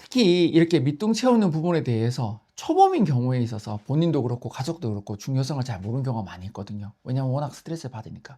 특히 이렇게 밑둥 채우는 부분에 대해서 초범인 경우에 있어서 본인도 그렇고 가족도 그렇고 중요성을 잘 모르는 경우가 많이 있거든요. 왜냐하면 워낙 스트레스를 받으니까.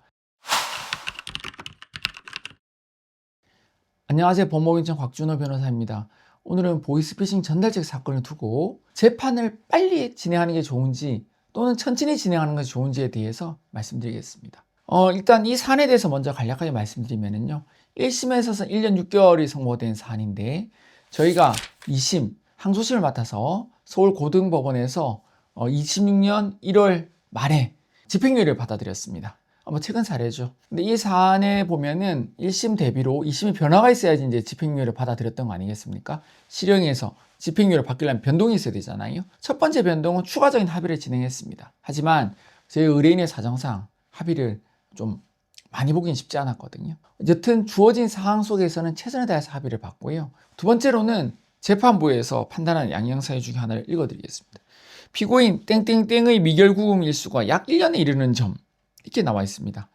안녕하세요. 법무법인청 곽준호 변호사입니다. 오늘은 보이스피싱 전달책 사건을 두고 재판을 빨리 진행하는 게 좋은지 또는 천천히 진행하는 것이 좋은지에 대해서 말씀드리겠습니다. 일단 이 사안에 대해서 먼저 간략하게 말씀드리면요. 1심에 있어서 1년 6개월이 선고된 사안인데 저희가 2심 항소심을 맡아서 서울고등법원에서 26년 1월 말에 집행유예를 받아들였습니다. 최근 사례죠. 근데 이 사안에 보면은 1심 대비로 2심이 변화가 있어야지 이제 집행유예를 받아들였던 거 아니겠습니까? 실형에서 집행유예를 받기려면 변동이 있어야 되잖아요. 첫 번째 변동은 추가적인 합의를 진행했습니다. 하지만 저희 의뢰인의 사정상 합의를 좀 많이 보긴 쉽지 않았거든요. 여튼 주어진 상황 속에서는 최선을 다해서 합의를 봤고요. 두 번째로는 재판부에서 판단한 양형사유 중에 하나를 읽어드리겠습니다. 피고인 땡땡땡의 미결구금 일수가 약 1년에 이르는 점, 이렇게 나와 있습니다.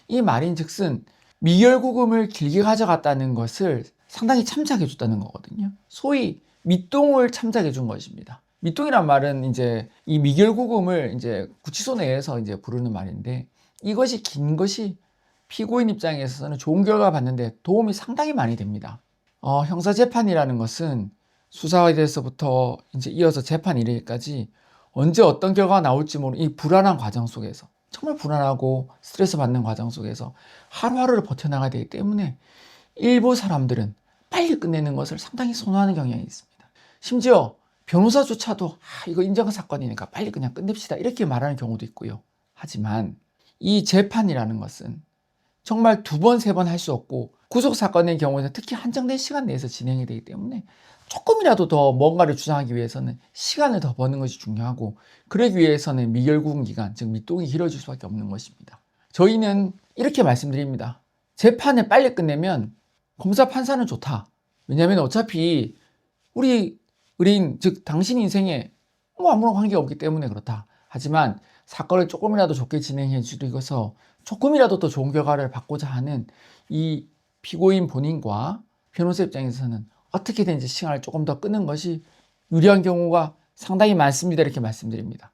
이 말인즉슨 미결구금을 길게 가져갔다는 것을 상당히 참작해 줬다는 거거든요. 소위 밑동을 참작해 준 것입니다. 밑동이란 말은 이제 이 미결구금을 이제 구치소 내에서 이제 부르는 말인데, 이것이 긴 것이 피고인 입장에서는 좋은 결과 받는데 도움이 상당히 많이 됩니다. 형사재판이라는 것은 수사에 대해서부터 이제 이어서 재판 이르기까지 언제 어떤 결과가 나올지 모르는 이 불안한 과정 속에서, 정말 불안하고 스트레스 받는 과정 속에서 하루하루를 버텨나가야 되기 때문에 일부 사람들은 빨리 끝내는 것을 상당히 선호하는 경향이 있습니다. 심지어 변호사조차도 이거 인정한 사건이니까 빨리 그냥 끝냅시다 이렇게 말하는 경우도 있고요. 하지만 이 재판이라는 것은 정말 두 번, 세 번 할 수 없고 구속사건의 경우에는 특히 한정된 시간 내에서 진행이 되기 때문에 조금이라도 더 뭔가를 주장하기 위해서는 시간을 더 버는 것이 중요하고, 그러기 위해서는 미결구금 기간, 즉 밑동이 길어질 수밖에 없는 것입니다. 저희는 이렇게 말씀드립니다. 재판을 빨리 끝내면 검사 판사는 좋다. 왜냐하면 어차피 우리 의뢰인, 즉 당신 인생에 아무런 관계가 없기 때문에 그렇다. 하지만 사건을 조금이라도 좋게 진행해 주고서 조금이라도 더 좋은 결과를 받고자 하는 이 피고인 본인과 변호사 입장에서는 어떻게든지 시간을 조금 더 끄는 것이 유리한 경우가 상당히 많습니다. 이렇게 말씀드립니다.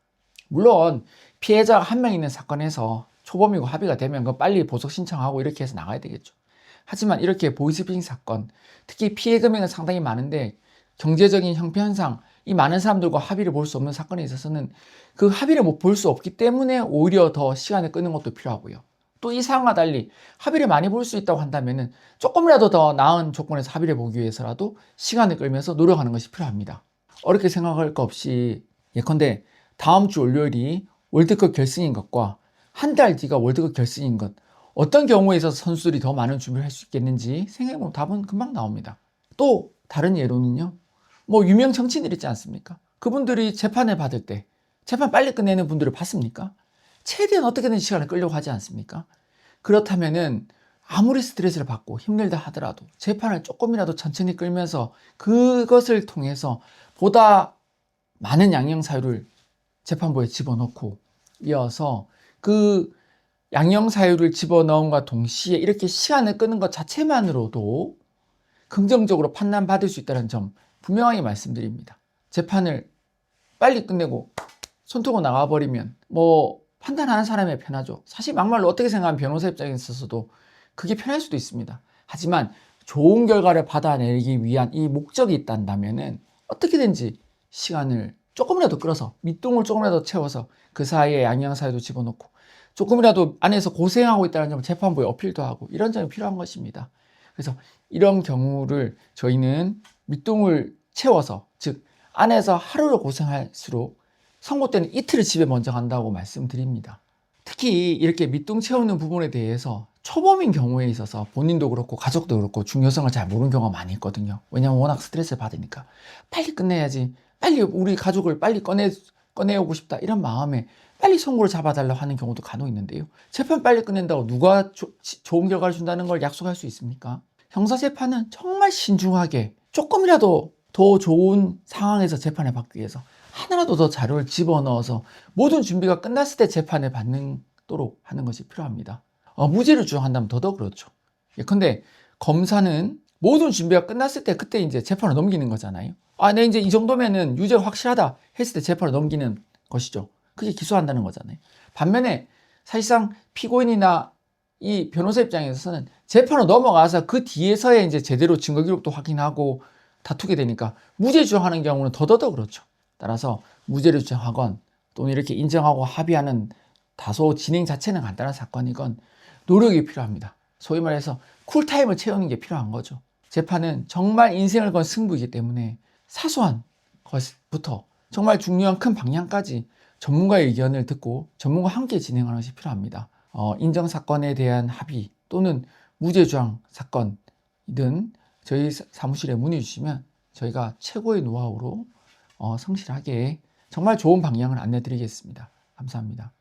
물론 피해자가 한 명 있는 사건에서 초범이고 합의가 되면 그 빨리 보석 신청하고 이렇게 해서 나가야 되겠죠. 하지만 이렇게 보이스피싱 사건, 특히 피해 금액은 상당히 많은데 경제적인 형편상 이 많은 사람들과 합의를 볼 수 없는 사건에 있어서는 그 합의를 못 볼 수 없기 때문에 오히려 더 시간을 끄는 것도 필요하고요. 또 이 사항과 달리 합의를 많이 볼 수 있다고 한다면 조금이라도 더 나은 조건에서 합의를 보기 위해서라도 시간을 끌면서 노력하는 것이 필요합니다. 어렵게 생각할 거 없이 예컨대 다음 주 월요일이 월드컵 결승인 것과 한 달 뒤가 월드컵 결승인 것, 어떤 경우에 있어서 선수들이 더 많은 준비를 할 수 있겠는지 생각해보면 답은 금방 나옵니다. 또 다른 예로는요, 유명 정치인들 있지 않습니까? 그분들이 재판을 받을 때 재판 빨리 끝내는 분들을 봤습니까? 최대한 어떻게든 시간을 끌려고 하지 않습니까? 그렇다면은 아무리 스트레스를 받고 힘들다 하더라도 재판을 조금이라도 천천히 끌면서 그것을 통해서 보다 많은 양형사유를 재판부에 집어넣고, 이어서 그 양형사유를 집어넣음과 동시에 이렇게 시간을 끄는 것 자체만으로도 긍정적으로 판단받을 수 있다는 점 분명하게 말씀드립니다. 재판을 빨리 끝내고 손톱고 나가버리면 판단하는 사람이 편하죠. 사실 막말로 어떻게 생각하면 변호사 입장에 있어서도 그게 편할 수도 있습니다. 하지만 좋은 결과를 받아내기 위한 이 목적이 있다면은 어떻게든지 시간을 조금이라도 끌어서 밑동을 조금이라도 채워서 그 사이에 양형사유도 집어넣고 조금이라도 안에서 고생하고 있다는 점을 재판부에 어필도 하고, 이런 점이 필요한 것입니다. 그래서 이런 경우를 저희는 밑동을 채워서, 즉 안에서 하루를 고생할수록 선고 때는 이틀을 집에 먼저 간다고 말씀드립니다. 특히 이렇게 밑동 채우는 부분에 대해서 초범인 경우에 있어서 본인도 그렇고 가족도 그렇고 중요성을 잘 모르는 경우가 많이 있거든요. 왜냐하면 워낙 스트레스를 받으니까 빨리 끝내야지, 빨리 우리 가족을 빨리 꺼내오고 싶다 이런 마음에 빨리 선고를 잡아달라고 하는 경우도 간혹 있는데요. 재판 빨리 끝낸다고 누가 좋은 결과를 준다는 걸 약속할 수 있습니까? 형사재판은 정말 신중하게 조금이라도 더 좋은 상황에서 재판을 받기 위해서 하나라도 더 자료를 집어넣어서 모든 준비가 끝났을 때 재판을 받도록 하는 것이 필요합니다. 무죄를 주장한다면 더더욱 그렇죠. 예컨대 검사는 모든 준비가 끝났을 때 그때 이제 재판을 넘기는 거잖아요. 아, 네, 이제 이 정도면은 유죄가 확실하다 했을 때 재판을 넘기는 것이죠. 그게 기소한다는 거잖아요. 반면에 사실상 피고인이나 이 변호사 입장에서는 재판으로 넘어가서 그 뒤에서야 이제 제대로 증거 기록도 확인하고 다투게 되니까 무죄 주장하는 경우는 더더더 그렇죠. 따라서 무죄를 주장하건 또는 이렇게 인정하고 합의하는 다소 진행 자체는 간단한 사건이건 노력이 필요합니다. 소위 말해서 쿨타임을 채우는 게 필요한 거죠. 재판은 정말 인생을 건 승부이기 때문에 사소한 것부터 정말 중요한 큰 방향까지 전문가의 의견을 듣고 전문가와 함께 진행하는 것이 필요합니다. 인정사건에 대한 합의 또는 무죄주장 사건이든 저희 사무실에 문의 주시면 저희가 최고의 노하우로 성실하게 정말 좋은 방향을 안내 드리겠습니다. 감사합니다.